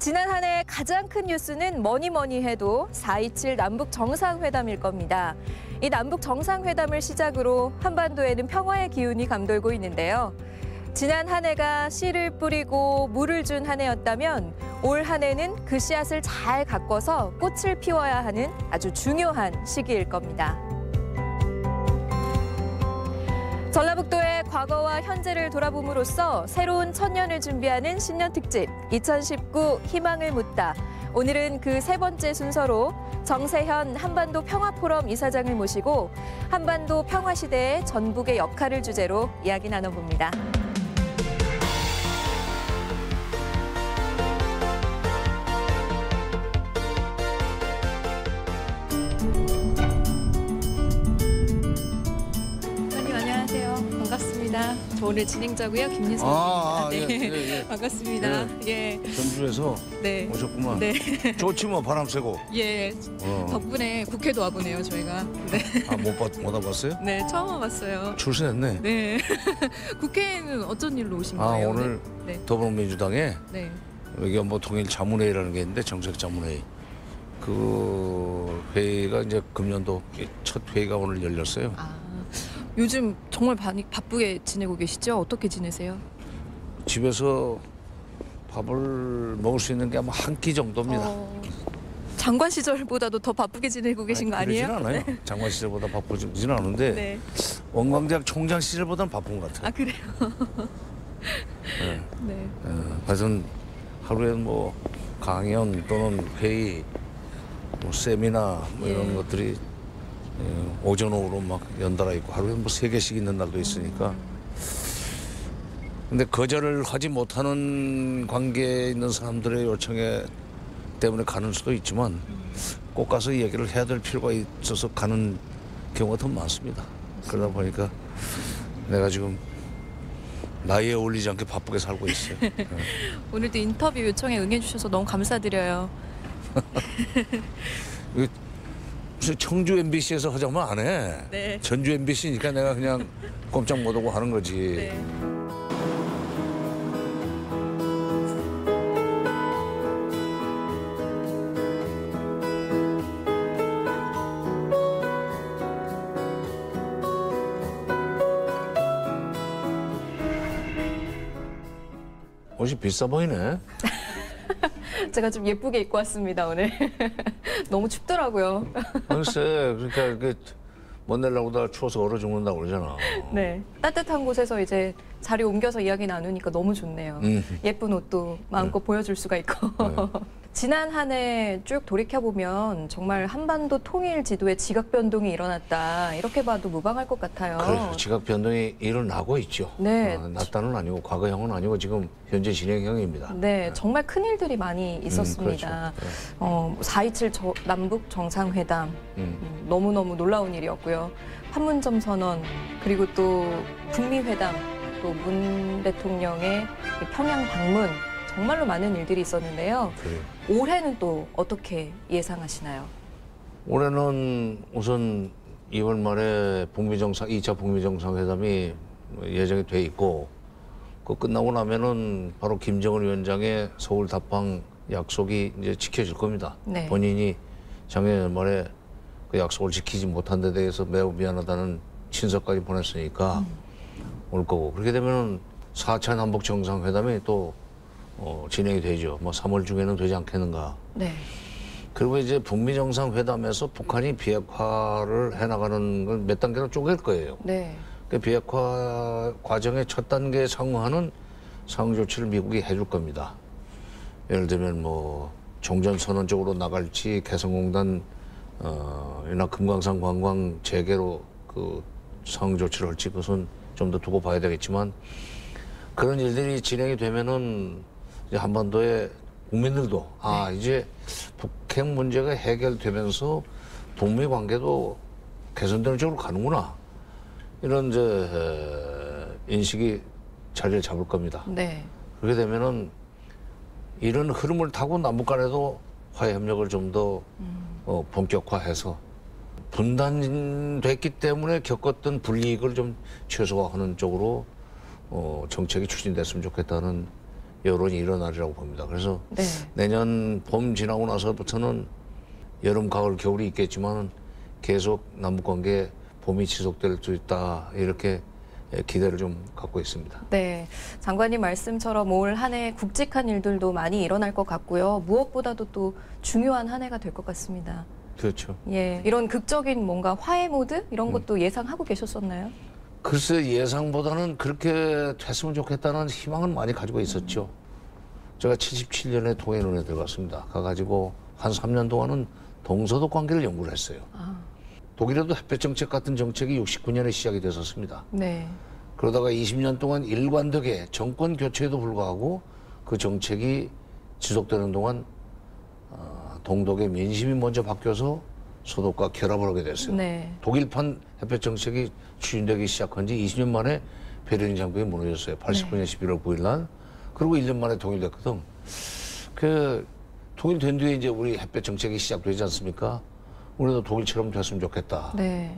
지난 한 해 가장 큰 뉴스는 뭐니 해도 4.27 남북 정상회담일 겁니다. 이 남북 정상회담을 시작으로 한반도에는 평화의 기운이 감돌고 있는데요. 지난 한 해가 씨를 뿌리고 물을 준 한 해였다면 올 한 해는 그 씨앗을 잘 가꿔서 꽃을 피워야 하는 아주 중요한 시기일 겁니다. 전라북도의 과거와 현재를 돌아봄으로써 새로운 천년을 준비하는 신년 특집 2019 희망을 묻다. 오늘은 그 세 번째 순서로 정세현 한반도 평화포럼 이사장을 모시고 한반도 평화시대의 전북의 역할을 주제로 이야기 나눠봅니다. 반갑습니다. 저 오늘 진행자고요. 김예선입니다. 네. 반갑습니다. 예. 전주에서 네. 오셨구만. 네. 좋지 뭐 바람 쐬고. 예. 덕분에 국회도 와보네요, 저희가. 네. 아, 못 와봤어요? 네, 처음 와봤어요. 출신했네. 네. 국회에는 어쩐 일로 오신 거예요? 오늘 네. 더불어민주당에 네. 여기 뭐 통일 자문회의라는 게 있는데 정책 자문회의. 그 회의가 이제 금년도 첫 회의가 오늘 열렸어요. 요즘 정말 바쁘게 지내고 계시죠? 어떻게 지내세요? 집에서 밥을 먹을 수 있는 게 아마 한 끼 정도입니다. 장관 시절보다도 더 바쁘게 지내고 계신 거 아니에요? 그러진 않아요. 네. 장관 시절보다 바쁘지는 않은데 네. 원광대학 총장 시절보다는 바쁜 것 같아요. 아, 그래요? 네. 네. 하여튼 하루에 뭐 강연 또는 회의, 뭐 세미나 뭐 이런 것들이 오전 오후로 막 연달아 있고 하루에 뭐 3개씩 있는 날도 있으니까. 근데 거절을 하지 못하는 관계에 있는 사람들의 요청에 때문에 가는 수도 있지만 꼭 가서 이야기를 해야 될 필요가 있어서 가는 경우가 더 많습니다. 그러다 보니까 내가 지금 나이에 어울리지 않게 바쁘게 살고 있어요. 오늘도 인터뷰 요청에 응해주셔서 너무 감사드려요. 무슨 청주 MBC에서 하자면 안 해. 네. 전주 MBC니까 내가 그냥 꼼짝 못하고 하는 거지. 네. 옷이 비싸 보이네. 제가 좀 예쁘게 입고 왔습니다, 오늘. 너무 춥더라고요. 글쎄, 그러니까 못 내려고 다 추워서 얼어 죽는다고 그러잖아. 네. 따뜻한 곳에서 이제 자리 옮겨서 이야기 나누니까 너무 좋네요. 예쁜 옷도 마음껏 보여줄 수가 있고. 지난 한 해 쭉 돌이켜보면 정말 한반도 통일 지도에 지각 변동이 일어났다. 이렇게 봐도 무방할 것 같아요. 그래, 지각 변동이 일어나고 있죠. 네. 났다는 아니고 과거형은 아니고 지금 현재 진행형입니다. 네, 정말 큰 일들이 많이 있었습니다. 그렇죠. 4.27 남북 정상회담 너무너무 놀라운 일이었고요. 판문점 선언 그리고 또 북미 회담 또 문 대통령의 평양 방문 정말로 많은 일들이 있었는데요. 그래. 올해는 또 어떻게 예상하시나요? 올해는 우선 2월 말에 2차 북미 정상회담이 예정이 돼 있고 그 끝나고 나면은 바로 김정은 위원장의 서울 답방 약속이 이제 지켜질 겁니다. 네. 본인이 작년 연말에 그 약속을 지키지 못한 데 대해서 매우 미안하다는 친서까지 보냈으니까 올 거고 그렇게 되면은 4차 남북 정상회담이 또 진행이 되죠. 뭐 3월 중에는 되지 않겠는가. 네. 그리고 이제 북미 정상회담에서 북한이 비핵화를 해나가는 걸 몇 단계로 쪼갤 거예요. 네. 그 비핵화 과정의 첫 단계 상호하는 상호 조치를 미국이 해줄 겁니다. 예를 들면 뭐 종전선언 쪽으로 나갈지 개성공단 이나 금강산 관광 재개로 그 상호 조치를 할지 그것은 좀 더 두고 봐야 되겠지만 그런 일들이 진행이 되면은 이제 한반도의 국민들도 이제 북핵 문제가 해결되면서 북미 관계도 개선되는 쪽으로 가는구나 이런 이제 인식이 자리를 잡을 겁니다. 네. 그렇게 되면은 이런 흐름을 타고 남북 간에도 화해 협력을 좀 더 본격화해서 분단됐기 때문에 겪었던 불이익을 좀 최소화하는 쪽으로 정책이 추진됐으면 좋겠다는 여론이 일어나리라고 봅니다. 그래서 네. 내년 봄 지나고 나서부터는 여름, 가을, 겨울이 있겠지만 계속 남북관계 봄이 지속될 수 있다 이렇게 기대를 좀 갖고 있습니다. 네, 장관님 말씀처럼 올 한 해 굵직한 일들도 많이 일어날 것 같고요. 무엇보다도 또 중요한 한 해가 될 것 같습니다. 그렇죠. 예, 이런 극적인 뭔가 화해 모드 이런 것도 예상하고 계셨었나요? 글쎄 예상보다는 그렇게 됐으면 좋겠다는 희망은 많이 가지고 있었죠. 제가 77년에 동해론에 들어갔습니다. 가가지고 한 3년 동안은 동서독 관계를 연구를 했어요. 아, 독일에도 햇볕 정책 같은 정책이 69년에 시작이 됐었습니다. 네, 그러다가 20년 동안 일관되게 정권 교체에도 불구하고 그 정책이 지속되는 동안 동독의 민심이 먼저 바뀌어서 소독과 결합을 하게 됐어요. 네, 독일판 햇볕 정책이 추진되기 시작한 지 20년 만에 베를린 장벽이 무너졌어요. 89년 11월 9일 날. 그리고 1년 만에 통일됐거든. 그 통일된 뒤에 이제 우리 햇볕 정책이 시작되지 않습니까? 우리도 독일처럼 됐으면 좋겠다. 네,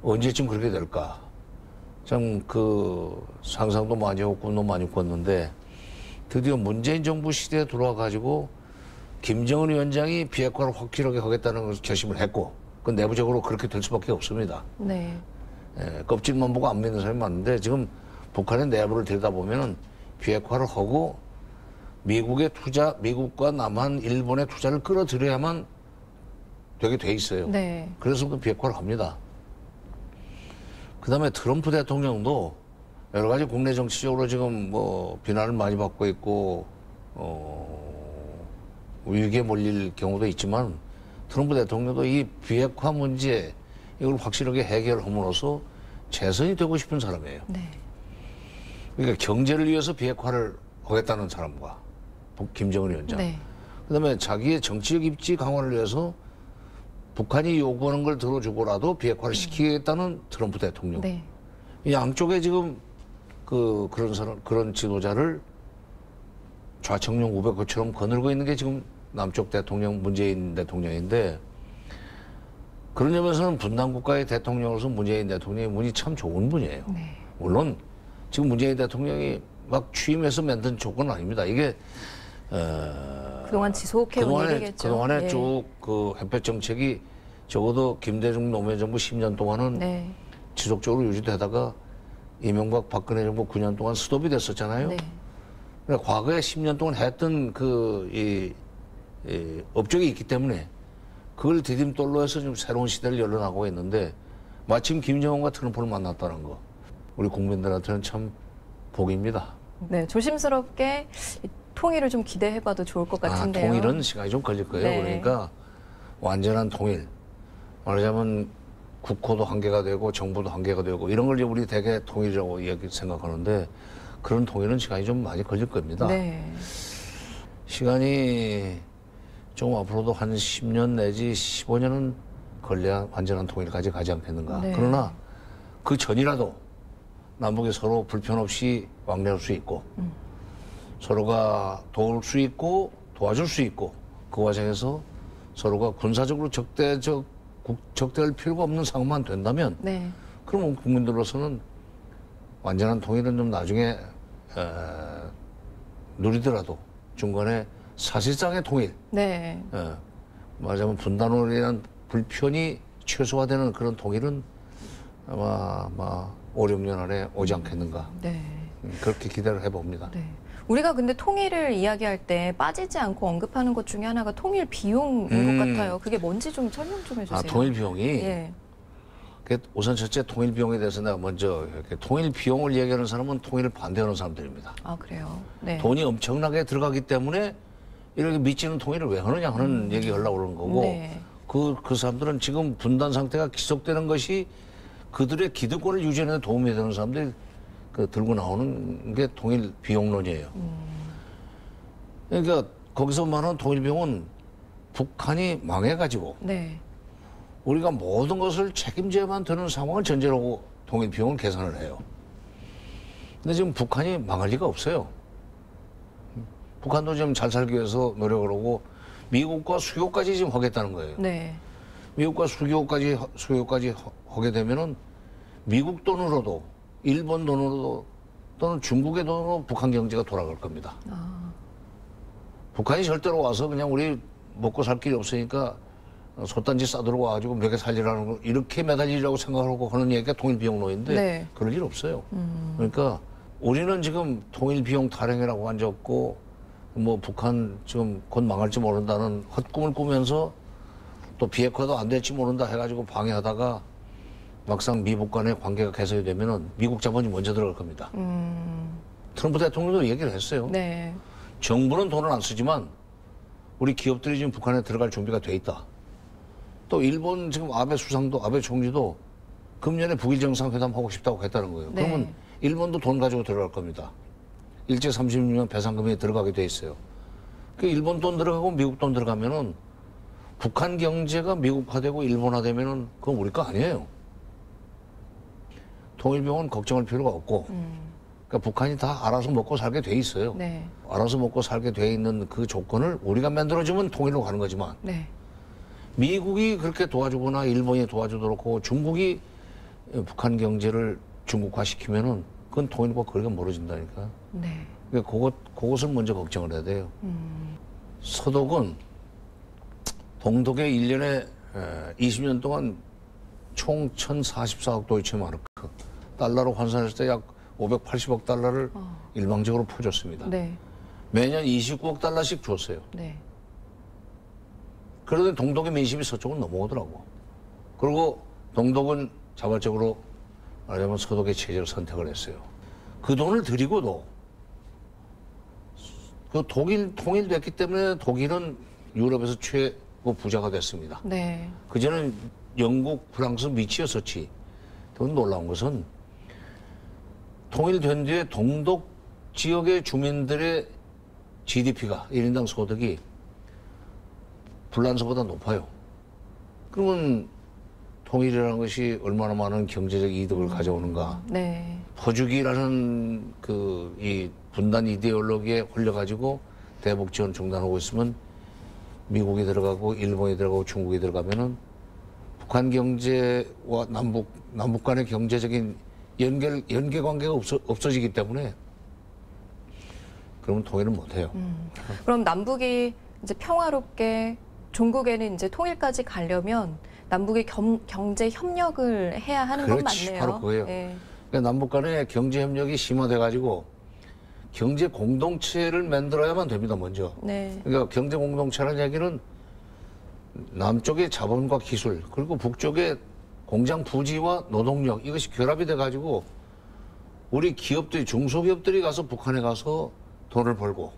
언제쯤 그렇게 될까? 참 그 상상도 많이 하고 꿈도 많이 꿨는데 드디어 문재인 정부 시대에 들어와 가지고 김정은 위원장이 비핵화를 확실하게 하겠다는 것을 결심을 했고 그 내부적으로 그렇게 될 수밖에 없습니다. 네, 껍질만 보고 안 믿는 사람이 많은데 지금 북한의 내부를 들여다보면은 비핵화를 하고 미국의 투자, 미국과 남한, 일본의 투자를 끌어들여야만 되게 돼 있어요. 네, 그래서 그 비핵화를 합니다. 그 다음에 트럼프 대통령도 여러 가지 국내 정치적으로 지금 뭐 비난을 많이 받고 있고, 위기에 몰릴 경우도 있지만 트럼프 대통령도 이 비핵화 문제 이걸 확실하게 해결함으로써 재선이 되고 싶은 사람이에요. 네, 그러니까 경제를 위해서 비핵화를 하겠다는 사람과 김정은 위원장. 네, 그다음에 자기의 정치적 입지 강화를 위해서 북한이 요구하는 걸 들어주고라도 비핵화를 시키겠다는 트럼프 대통령. 네, 이 양쪽에 지금 그런 사람, 그런 지도자를 좌청룡 우백호처럼 거느리고 있는 게 지금 남쪽 대통령 문재인 대통령인데 그런 점에서는 분단 국가의 대통령으로서 문재인 대통령이 운이 참 좋은 분이에요. 네, 물론 지금 문재인 대통령이 막 취임해서 만든 조건은 아닙니다. 이게 그동안 지속해온 일이겠죠. 그동안에 예. 쭉 그 햇볕 정책이 적어도 김대중 노무현 정부 10년 동안은 네, 지속적으로 유지되다가 이명박 박근혜 정부 9년 동안 스톱이 됐었잖아요. 네, 그러니까 과거에 10년 동안 했던 이 업적이 있기 때문에 그걸 디딤돌로 해서 지금 새로운 시대를 열어나가고 있는데 마침 김정은과 트럼프를 만났다는 거 우리 국민들한테는 참 복입니다. 네, 조심스럽게 이 통일을 좀 기대해봐도 좋을 것 같은데요. 통일은 시간이 좀 걸릴 거예요. 네. 그러니까 완전한 통일. 말하자면 국호도 한계가 되고 정부도 한계가 되고 이런 걸 이제 우리 대개 통일이라고 생각하는데 그런 통일은 시간이 좀 많이 걸릴 겁니다. 네, 시간이 좀 앞으로도 한 10년 내지 15년은 걸려야 완전한 통일까지 가지 않겠는가. 네. 그러나 그 전이라도 남북이 서로 불편 없이 왕래할 수 있고 서로가 도울 수 있고 도와줄 수 있고 그 과정에서 서로가 군사적으로 적대할 필요가 없는 상황만 된다면 네, 그러면 국민들로서는 완전한 통일은 좀 나중에 누리더라도 중간에 사실상의 통일, 네, 말하자면 분단으로 인한 불편이 최소화되는 그런 통일은 아마 5, 6년 안에 오지 않겠는가. 네. 그렇게 기대를 해봅니다. 네. 우리가 근데 통일을 이야기할 때 빠지지 않고 언급하는 것 중에 하나가 통일 비용인 것 같아요. 그게 뭔지 좀 설명 좀 해주세요. 통일 비용이 예. 우선 첫째 통일 비용에 대해서 내가 먼저 이렇게 통일 비용을 얘기하는 사람은 통일을 반대하는 사람들입니다. 아, 그래요? 네. 돈이 엄청나게 들어가기 때문에 이렇게 미치는 통일을 왜 하느냐 하는 얘기 하려고 그러는 거고 네. 그 사람들은 지금 분단 상태가 지속되는 것이 그들의 기득권을 유지하는 데 도움이 되는 사람들이 들고 나오는 게 통일 비용론이에요. 그러니까 거기서 말하는 통일 비용은 북한이 망해가지고 네. 우리가 모든 것을 책임져야만 되는 상황을 전제로 하고 통일 비용을 계산을 해요. 근데 지금 북한이 망할 리가 없어요. 북한도 지금 잘 살기 위해서 노력을 하고 미국과 수교까지 지금 하겠다는 거예요. 네. 미국과 수교까지 하게 되면은 미국 돈으로도 일본 돈으로도 또는 중국의 돈으로 북한 경제가 돌아갈 겁니다. 아, 북한이 절대로 와서 그냥 우리 먹고 살 길이 없으니까 솥단지 싸들고 와가지고 몇개 살리라는 거 이렇게 매달리려고 생각하고 하는 얘기가 통일비용론인데 네. 그럴 일 없어요. 그러니까 우리는 지금 통일비용 타령이라고 앉았고 뭐 북한 지금 곧 망할지 모른다는 헛꿈을 꾸면서 또 비핵화도 안 될지 모른다 해가지고 방해하다가 막상 미국 간의 관계가 개선이 되면은 미국 자본이 먼저 들어갈 겁니다. 트럼프 대통령도 얘기를 했어요. 네. 정부는 돈을 안 쓰지만 우리 기업들이 지금 북한에 들어갈 준비가 돼 있다. 또 일본 지금 아베 수상도 아베 총리도 금년에 북일 정상회담 하고 싶다고 했다는 거예요. 네. 그러면 일본도 돈 가지고 들어갈 겁니다. 일제 36년 배상금이 들어가게 돼 있어요. 그 일본 돈 들어가고 미국 돈 들어가면은 북한 경제가 미국화되고 일본화되면은 그건 우리 거 아니에요. 통일병은 걱정할 필요가 없고, 그러니까 북한이 다 알아서 먹고 살게 돼 있어요. 네. 알아서 먹고 살게 돼 있는 그 조건을 우리가 만들어주면 통일로 가는 거지만 네. 미국이 그렇게 도와주거나 일본이 도와주도록 하고 중국이 북한 경제를 중국화시키면은 그건 통일과 거리가 멀어진다니까. 네. 그러니까 그것을 먼저 걱정을 해야 돼요. 서독은 동독에 1년에 20년 동안 총 1,044억 도이치마르크 달러로 환산했을 때 약 580억 달러를 일방적으로 퍼줬습니다. 네. 매년 29억 달러씩 줬어요. 네. 그러더니 동독의 민심이 서쪽으로 넘어오더라고. 그리고 동독은 자발적으로 말하자면 서독의 체제를 선택을 했어요. 그 돈을 들이고도 그 독일 통일됐기 때문에 독일은 유럽에서 최고 부자가 됐습니다. 네. 그전엔 영국, 프랑스, 미치였었지. 더 놀라운 것은 통일된 뒤에 동독 지역의 주민들의 GDP가 1인당 소득이 불란서보다 높아요. 그러면 통일이라는 것이 얼마나 많은 경제적 이득을 가져오는가. 네. 퍼주기라는 이 분단 이데올로기에 홀려가지고 대북 지원 중단하고 있으면 미국이 들어가고 일본이 들어가고 중국이 들어가면은 북한 경제와 남북 간의 경제적인 연계 관계가 없어지기 때문에 그러면 통일은 못 해요. 그럼 남북이 이제 평화롭게 종국에는 이제 통일까지 가려면 남북이 경제 협력을 해야 하는 건 그렇지, 맞네요. 바로 그거예요. 네. 그러니까 남북 간의 경제 협력이 심화돼가지고 경제 공동체를 만들어야만 됩니다, 먼저. 네. 그러니까 경제 공동체라는 얘기는 남쪽의 자본과 기술, 그리고 북쪽의 공장 부지와 노동력, 이것이 결합이 돼가지고 우리 기업들이, 중소기업들이 가서 북한에 가서 돈을 벌고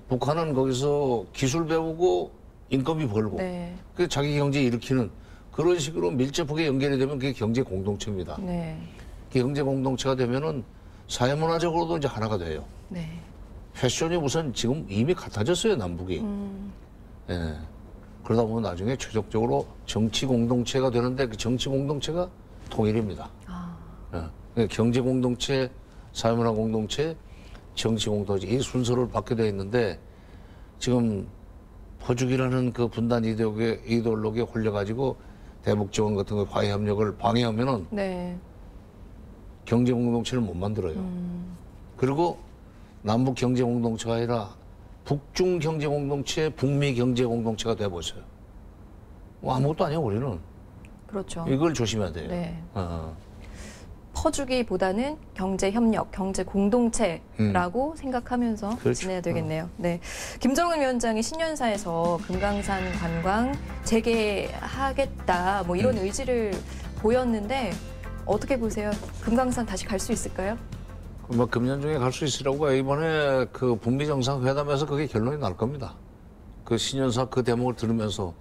북한은 거기서 기술 배우고 인건비 벌고 네. 그 자기 경제 일으키는 그런 식으로 밀접하게 연결이 되면 그게 경제 공동체입니다. 네. 그 경제 공동체가 되면은 사회문화적으로도 이제 하나가 돼요. 네. 패션이 우선 지금 이미 같아졌어요, 남북이. 예. 그러다 보면 나중에 최종적으로 정치 공동체가 되는데 그 정치 공동체가 통일입니다. 아. 예. 그러니까 경제 공동체, 사회문화 공동체, 정치 공동체 이 순서를 받게 돼 있는데 지금 퍼주기라는 그 분단 이데올로기에 홀려가지고 대북 지원 같은 거 화해 협력을 방해하면은 네. 경제 공동체를 못 만들어요. 그리고 남북 경제 공동체가 아니라 북중 경제 공동체, 북미 경제 공동체가 돼버렸어요. 뭐 아무것도 아니에요, 우리는. 그렇죠. 이걸 조심해야 돼요. 네. 퍼주기보다는 경제 협력, 경제 공동체라고 생각하면서 그렇죠. 지내야 되겠네요. 네. 김정은 위원장이 신년사에서 금강산 관광 재개하겠다 뭐 이런 의지를 보였는데 어떻게 보세요? 금강산 다시 갈 수 있을까요? 뭐 금년 중에 갈 수 있으라고 봐요. 이번에 그 북미 정상회담에서 그게 결론이 날 겁니다. 그 신년사 그 대목을 들으면서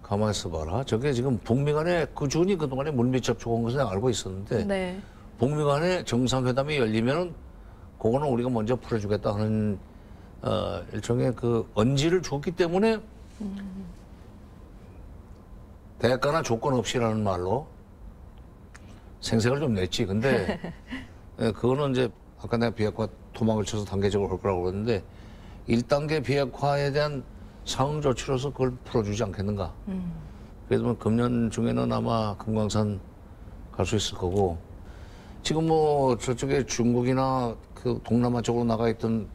가만히 있어봐라. 저게 지금 북미 간에 꾸준히 그동안에 물밑 접촉한 것을 알고 있었는데 네. 북미 간에 정상회담이 열리면은 그거는 우리가 먼저 풀어주겠다 하는 일종의 그 언지를 줬기 때문에 대가나 조건 없이라는 말로 생색을 좀 냈지. 근데 그거는 이제 아까 내가 비핵화 도망을 쳐서 단계적으로 할 거라고 그랬는데 1단계 비핵화에 대한 상응 조치로서 그걸 풀어주지 않겠는가. 그래서 금년 중에는 아마 금강산 갈 수 있을 거고 지금 뭐 저쪽에 중국이나 그 동남아 쪽으로 나가 있던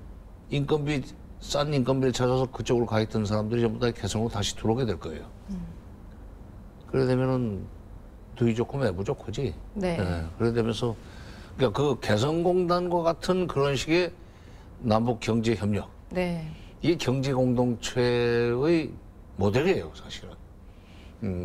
인건비 싼 인건비를 찾아서 그쪽으로 가 있던 사람들이 전부 다 개성으로 다시 들어오게 될 거예요. 그래 되면은 득이 좋고 매부 좋고지. 네. 예, 그래 되면서 그러니까 그 개성공단과 같은 그런 식의 남북 경제 협력. 네. 이게 경제 공동체의 모델이에요, 사실은.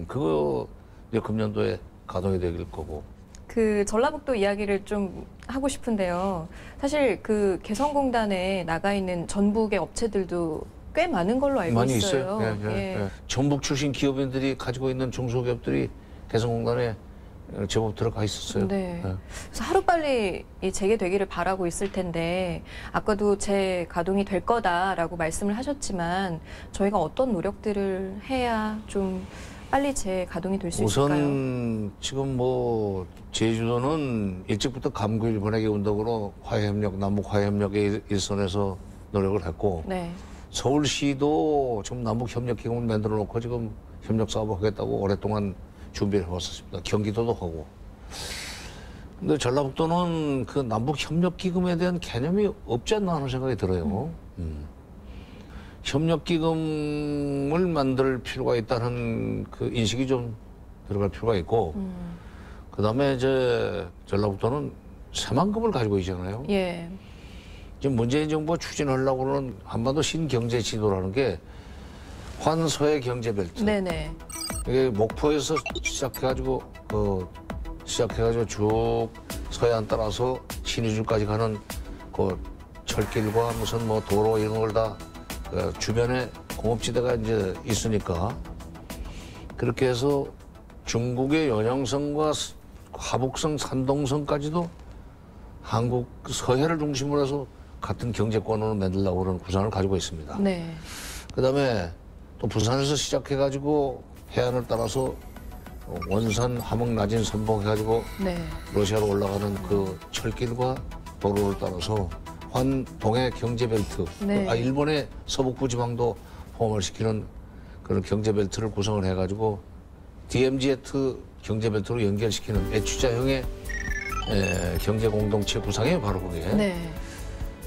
그거 이제 금년도에 가동이 되길 거고. 그 전라북도 이야기를 좀 하고 싶은데요. 사실 그 개성공단에 나가 있는 전북의 업체들도 꽤 많은 걸로 알고 많이 있어요. 있어요. 예, 예, 예. 전북 출신 기업인들이 가지고 있는 중소기업들이 개성공단에 제법 들어가 있었어요. 네. 예. 그래서 하루빨리 이 재개되기를 바라고 있을 텐데 아까도 재가동이 될 거다라고 말씀을 하셨지만 저희가 어떤 노력들을 해야 좀 빨리 재가동이 될 수 있을까요? 우선 지금 뭐 제주도는 일찍부터 감구 일본에게 운동으로 화해협력, 남북 화해협력의 일선에서 노력을 했고 네. 서울시도 지금 남북협력기금을 만들어 놓고 지금 협력 사업을 하겠다고 오랫동안 준비를 해왔었습니다. 경기도도 하고. 근데 전라북도는 그 남북협력기금에 대한 개념이 없지 않나 하는 생각이 들어요. 협력기금을 만들 필요가 있다는 그 인식이 좀 들어갈 필요가 있고, 그 다음에 이제 전라북도는 새만금을 가지고 있잖아요. 예. 지금 문재인 정부가 추진하려고 하는 한반도 신경제 지도라는 게 환서해 경제벨트. 네네. 이게 목포에서 시작해가지고 쭉 서해안 따라서 신의주까지 가는 그 철길과 무슨 뭐 도로 이런 걸 다 주변에 공업지대가 이제 있으니까 그렇게 해서 중국의 연영성과 하북성, 산동성까지도 한국 서해를 중심으로 해서 같은 경제권으로 만들려고 하는 구상을 가지고 있습니다. 네. 그다음에 또 부산에서 시작해가지고 해안을 따라서 원산, 함흥, 나진, 선봉해가지고 네. 러시아로 올라가는 그 철길과 도로를 따라서 환동해 경제벨트, 네. 일본의 서북부 지방도 포함을 시키는 그런 경제벨트를 구성을 해가지고 DMZ 경제벨트로 연결시키는 애취자형의 경제공동체 구상이에요, 바로 그게. 네.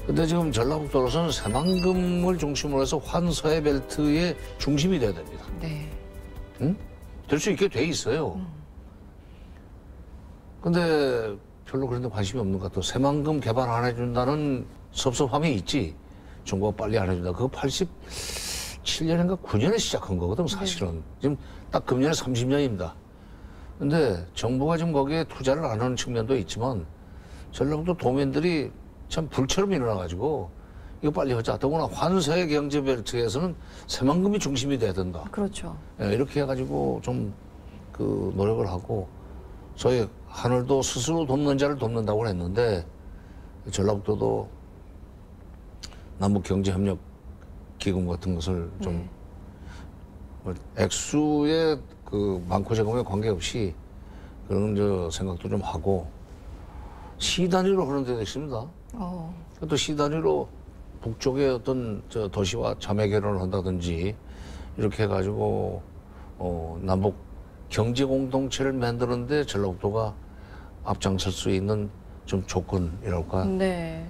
근데 지금 전라북도로서는 새만금을 중심으로 해서 환서해 벨트의 중심이 돼야 됩니다. 네. 응? 될 수 있게 돼 있어요. 근데 별로 그런 데 관심이 없는 것 같아요. 새만금 개발 안 해준다는 섭섭함이 있지. 정부가 빨리 안 해준다. 그거 87년인가 9년에 시작한 거거든, 사실은. 지금 딱 금년에 30년입니다. 근데 정부가 지금 거기에 투자를 안 하는 측면도 있지만 전라북도 도민들이 참 불처럼 일어나가지고 이거 빨리 하자. 더구나 환서해 경제벨트에서는 새만금이 중심이 돼야 된다. 그렇죠. 예, 이렇게 해가지고 좀 그 노력을 하고 저희 하늘도 스스로 돕는 자를 돕는다고 했는데 전라북도도 남북경제협력기금 같은 것을 좀 액수의 그 많고 적음에 관계없이 그런 저 생각도 좀 하고 시 단위로 하는 데도 있습니다. 또 시 단위로 북쪽의 어떤 저 도시와 자매 결혼을 한다든지 이렇게 해가지고 남북 경제 공동체를 만드는데 전라북도가 앞장설 수 있는 좀 조건이랄까 네.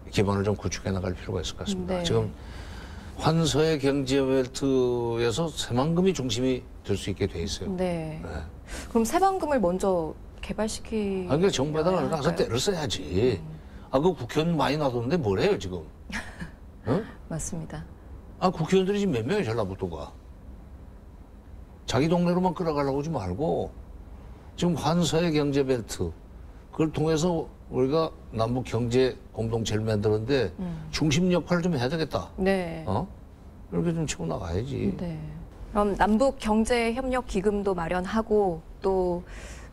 기반을 좀 구축해 나갈 필요가 있을 것 같습니다. 네. 지금 환서해 경제벨트에서 새만금이 중심이 될 수 있게 돼 있어요. 네. 네. 그럼 새만금을 먼저 개발시키. 그러니까 정부에다가 가서 때를 써야지. 그 국회의원 많이 놔뒀는데 뭘 해요 지금? 어? 맞습니다. 국회의원들이 지금 몇 명이 전라북도가. 자기 동네로만 끌어가려고 하지 말고 지금 환서해 경제벨트 그걸 통해서 우리가 남북 경제 공동체를 만드는데 중심 역할을 좀 해야 되겠다. 네. 이렇게 좀 치고 나가야지. 네. 그럼 남북 경제 협력 기금도 마련하고 또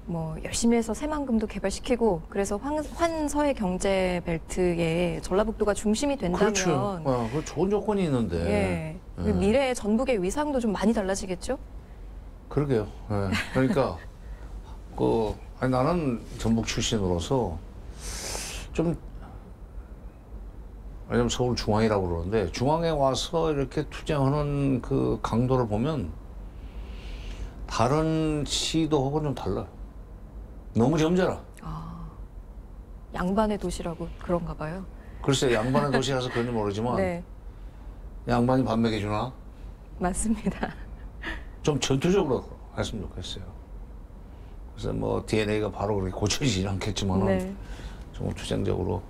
뭐 열심히 해서 새만금도 개발시키고 그래서 환서해 경제 벨트에 전라북도가 중심이 된다면 그렇죠. 그 좋은 조건이 있는데. 예. 미래의 전북의 위상도 좀 많이 달라지겠죠? 그러게요. 예. 그러니까 나는 전북 출신으로서 좀 왜냐면 서울 중앙이라고 그러는데 중앙에 와서 이렇게 투쟁하는 그 강도를 보면 다른 시도하고는 좀 달라요. 너무 점잖아. 양반의 도시라고 그런가 봐요. 글쎄 양반의 도시라서 그런지 모르지만 네, 양반이 밥 먹여주나? 맞습니다. 좀 전투적으로 했으면 좋겠어요. 그래서 뭐 DNA가 바로 그렇게 고쳐지진 않겠지만은 네. 좀 투쟁적으로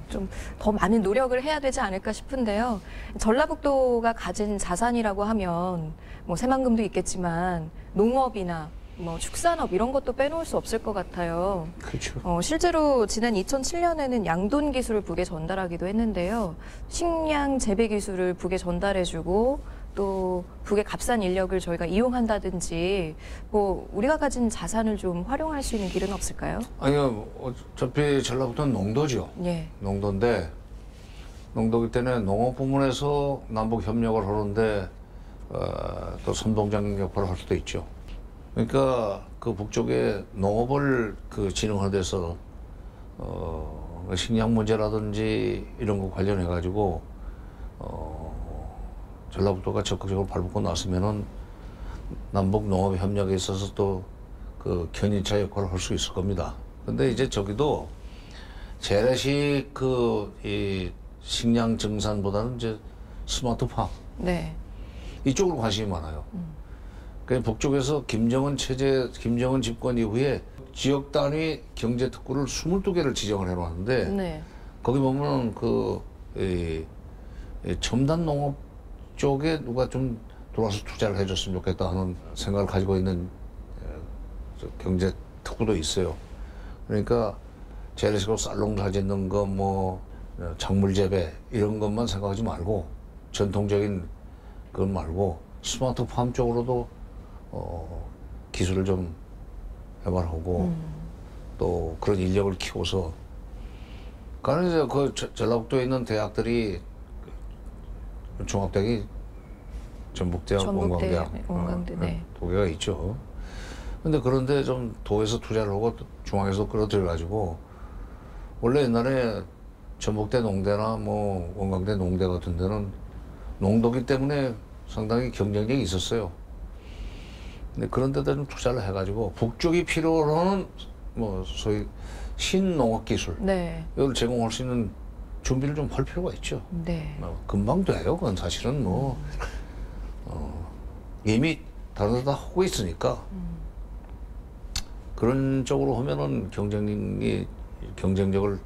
좀 더 많은 노력을 해야 되지 않을까 싶은데요. 전라북도가 가진 자산이라고 하면 뭐 새만금도 있겠지만 농업이나 뭐 축산업 이런 것도 빼놓을 수 없을 것 같아요. 그렇죠. 실제로 지난 2007년에는 양돈 기술을 북에 전달하기도 했는데요. 식량 재배 기술을 북에 전달해주고 또 북의 값싼 인력을 저희가 이용한다든지 뭐 우리가 가진 자산을 좀 활용할 수 있는 길은 없을까요? 아니요, 어차피 전라북도는 농도죠. 예. 농도인데 농도기 때문에 농업 부문에서 남북 협력을 하는데 또 선봉장 역할을 할 수도 있죠. 그러니까 그 북쪽에 농업을 그 진흥하는 데서 식량 문제라든지 이런 거 관련해 가지고 전라북도가 적극적으로 발붙고 나서면은 남북 농업 협력에 있어서 또 그 견인차 역할을 할 수 있을 겁니다. 근데 이제 저기도 재래식 그 이 식량 증산보다는 이제 스마트팜 네. 이쪽으로 관심이 많아요. 그 북쪽에서 김정은 집권 이후에 지역 단위 경제 특구를 22개를 지정을 해놓았는데 네. 거기 보면 이 첨단 농업 쪽에 누가 좀 들어와서 투자를 해줬으면 좋겠다 하는 생각을 가지고 있는 경제 특구도 있어요. 그러니까 재래식으로 쌀농사 짓는 거, 뭐 작물 재배 이런 것만 생각하지 말고 전통적인 그건 말고 스마트팜 쪽으로도 기술을 좀 개발하고 또 그런 인력을 키워서 그러니까 이제 그 전라북도에 있는 대학들이 종합대학이 전북대학, 원광대학, 원광대, 네. 두 개가 있죠. 근데 그런데 좀 도에서 투자를 하고 중앙에서 끌어들여가지고 원래 옛날에 전북대 농대나 뭐 원광대 농대 같은 데는 농도기 때문에 상당히 경쟁력이 있었어요. 근데 그런 데다 좀 투자를 해가지고 북쪽이 필요로 하는 뭐 소위 신농업 기술 네. 이걸 제공할 수 있는 준비를 좀 할 필요가 있죠. 네. 금방 돼요. 그건 사실은 뭐 이미 다른 데다 하고 있으니까 그런 쪽으로 하면은 경쟁력을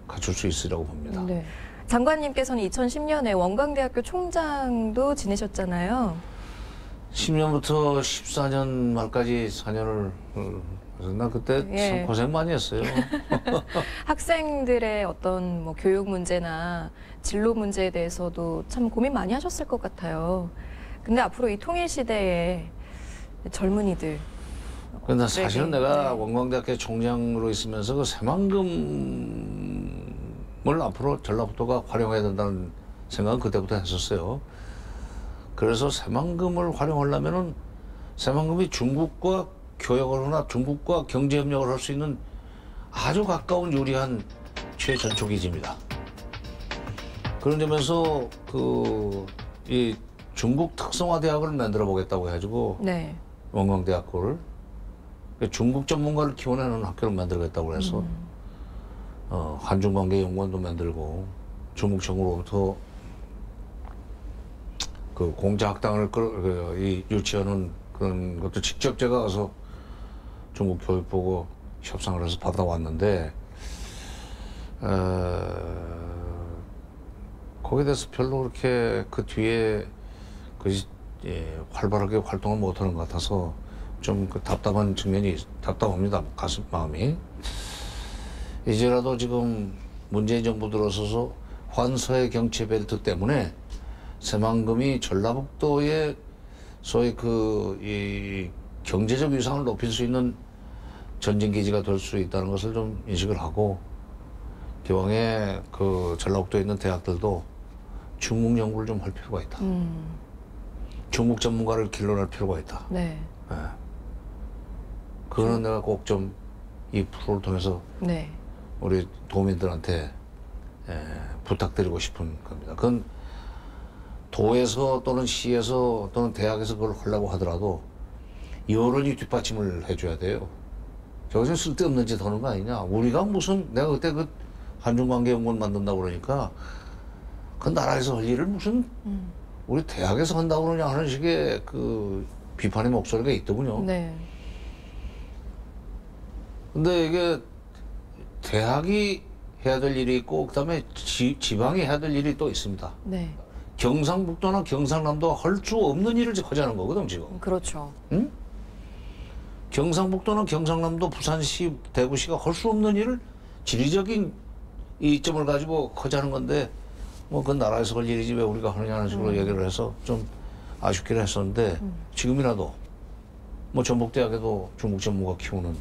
갖출 수 있으리라고 봅니다. 네. 장관님께서는 2010년에 원광대학교 총장도 지내셨잖아요. 10년부터 14년 말까지 4년을 나 그때 예. 참 고생 많이 했어요. 학생들의 어떤 뭐 교육 문제나 진로 문제에 대해서도 참 고민 많이 하셨을 것 같아요. 근데 앞으로 이 통일 시대에 젊은이들. 근데 사실은 네. 내가 원광대학교 총장으로 있으면서 그 새만금을 앞으로 전라북도가 활용해야 된다는 생각은 그때부터 했었어요. 그래서 새만금을 활용하려면은 새만금이 중국과 교역을 하나 중국과 경제협력을 할 수 있는 아주 가까운 유리한 최전초기지입니다. 그런 점에서 이 중국 특성화 대학을 만들어 보겠다고 해가지고 네. 원광대학교를 중국 전문가를 키워내는 학교를 만들겠다고 해서 한중관계연구원도 만들고 중국정으로부터 그 공자학당을 유치하는 그런 것도 직접 제가 가서 중국 교육부고 협상을 해서 받아왔는데 거기에 대해서 별로 그렇게 그 뒤에 활발하게 활동을 못하는 것 같아서 좀 그 답답한 측면이 답답합니다. 마음이. 이제라도 지금 문재인 정부 들어서서 환서의 경제 벨트 때문에 새만금이 전라북도의 소위 이 경제적 위상을 높일 수 있는 전진기지가 될 수 있다는 것을 좀 인식을 하고 기왕에 그 전라북도에 있는 대학들도 중국 연구를 좀 할 필요가 있다. 중국 전문가를 길러낼 필요가 있다. 네. 네. 그거는 내가 꼭 좀 이 프로를 통해서 네. 우리 도민들한테 부탁드리고 싶은 겁니다. 그건 도에서 또는 시에서 또는 대학에서 그걸 하려고 하더라도 여론이 뒷받침을 해줘야 돼요. 저것은 쓸데없는 짓 하는 거 아니냐. 우리가 무슨, 내가 그때 그 한중관계연구원 만든다고 그러니까 그 나라에서 할 일을 무슨 우리 대학에서 한다고 그러냐 하는 식의 그 비판의 목소리가 있더군요. 네. 근데 이게 대학이 해야 될 일이 있고 그다음에 지방이 해야 될 일이 또 있습니다. 네. 경상북도나 경상남도가 할 수 없는 일을 하자는 거거든 지금. 그렇죠. 응? 경상북도나 경상남도, 부산시, 대구시가 할 수 없는 일을 지리적인 이점을 가지고 하자는 건데 뭐 그 나라에서 할 일이지 왜 우리가 하느냐는 식으로 얘기를 해서 좀 아쉽긴 했었는데 지금이라도 뭐 전북대학에도 중국 전문가 키우는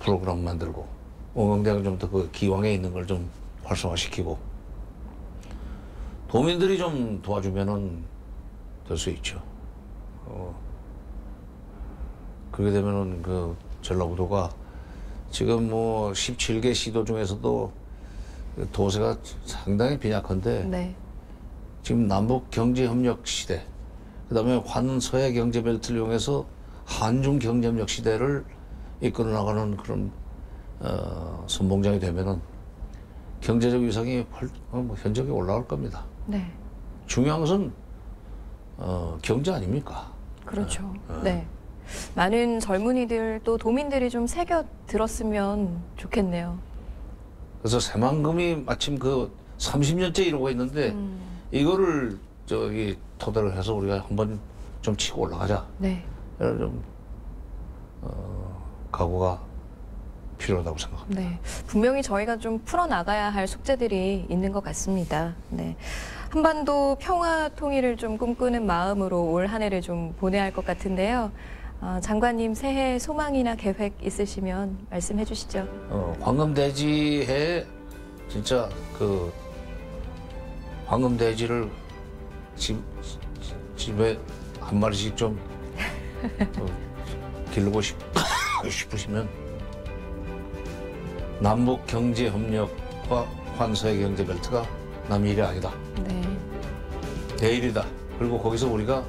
프로그램 만들고 원광대학은 좀 더 그 기왕에 있는 걸 좀 활성화시키고 도민들이 좀 도와주면은 될 수 있죠. 그렇게 되면은 그 전라북도가 지금 뭐 17개 시도 중에서도 도세가 상당히 빈약한데 네. 지금 남북 경제 협력 시대, 그다음에 환서해 경제 벨트를 이용해서 한중 경제 협력 시대를 이끌어 나가는 그런 선봉장이 되면은 경제적 위상이 뭐 현저하게 올라갈 겁니다. 네. 중요한 것은 경제 아닙니까? 그렇죠. 네. 많은 젊은이들 또 도민들이 좀 새겨 들었으면 좋겠네요. 그래서 새만금이 마침 그 30년째 이러고 있는데 이거를 저기 토대로 해서 우리가 한번 좀 치고 올라가자. 네. 이런 좀 각오가 필요하다고 생각합니다. 네. 분명히 저희가 좀 풀어나가야 할 숙제들이 있는 것 같습니다. 네. 한반도 평화 통일을 좀 꿈꾸는 마음으로 올 한 해를 좀 보내야 할 것 같은데요. 장관님 새해 소망이나 계획 있으시면 말씀해 주시죠. 황금돼지에 진짜 그 황금돼지를 집에 한 마리씩 좀 기르고 싶으시면 남북 경제 협력과 환서의 경제 벨트가 남의 일이 아니다. 네. 내일이다. 그리고 거기서 우리가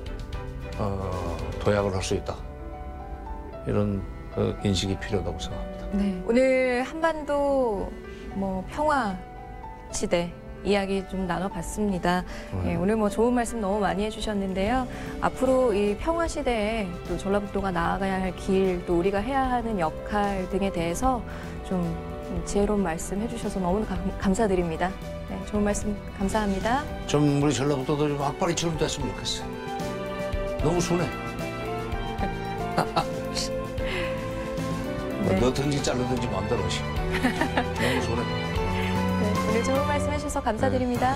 도약을 할 수 있다. 이런 인식이 필요하다고 생각합니다. 네. 오늘 한반도 뭐 평화 시대 이야기 좀 나눠봤습니다. 예, 오늘 뭐 좋은 말씀 너무 많이 해주셨는데요. 앞으로 이 평화 시대에 또 전라북도가 나아가야 할 길, 또 우리가 해야 하는 역할 등에 대해서 좀 지혜로운 말씀 해주셔서 너무 감사드립니다. 네, 좋은 말씀 감사합니다. 좀 우리 전라북도도 좀 악바리처럼 됐으면 좋겠어요. 너무 순해. 네. 넣든지 자르든지 마음대로 하시고. 너무 순해. 네, 오늘 좋은 말씀 해주셔서 감사드립니다.